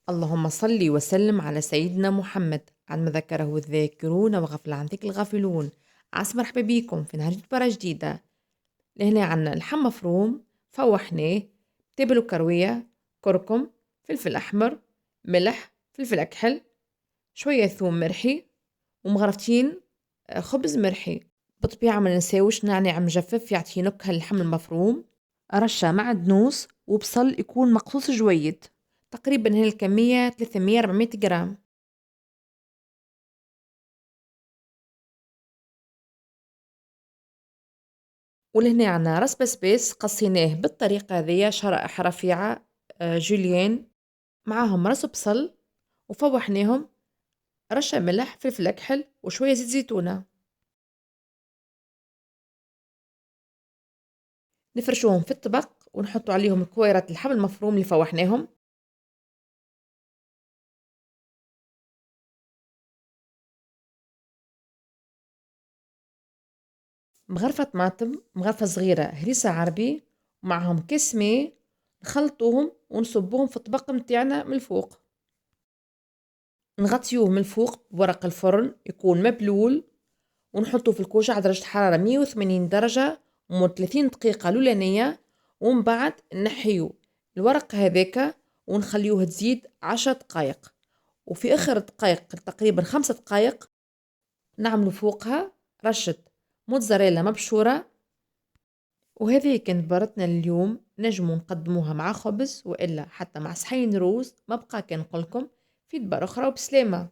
اللهم صل وسلم على سيدنا محمد عن ما ذكره الذاكرون وغفل عن ذكر الغافلون. عاس مرحبا بيكم في نهار برا جديدة. لهنا عنا لحم مفروم فوحناه، تبل وكروية، كركم، فلفل أحمر، ملح، فلفل أكحل، شوية ثوم مرحي، ومغرفتين خبز مرحي. بالطبيعة ما ننساوش نعناع مجفف يعطي نكهة للحم المفروم، رشة معدنوس وبصل يكون مقصوص جويد. تقريبا هي الكمية 300-400 جرام. ولهنا عنا راس بسباس قصيناه بالطريقة هذيا شرائح رفيعة، جوليان، معاهم راس بصل وفوحناهم، رشة ملح، فلفل أكحل، وشوية زيت زيتونة. نفرشوهم في الطبق ونحطوا عليهم كويرات اللحم المفروم اللي فوحناهم، مغرفة طماطم، مغرفة صغيرة هريسة عربي، ومعهم كيس ماء، نخلطوهم ونصبوهم في الطبق متاعنا من الفوق. نغطيوه من الفوق بورق الفرن يكون مبلول، ونحطوه في الكوشة على درجة حرارة 180 درجة ومدة 30 دقيقة الأولانية، ومن بعد نحيو الورق هذاك ونخليوه تزيد 10 دقايق، وفي آخر دقايق تقريبا 5 دقايق نعملو فوقها رشة موتزاريلا مبشورة. وهذه كانت بارتنا اليوم، نجمو نقدموها مع خبز وإلا حتى مع صحين روز. ما بقى كان نقولكم في دبار أخرى وبسلامة.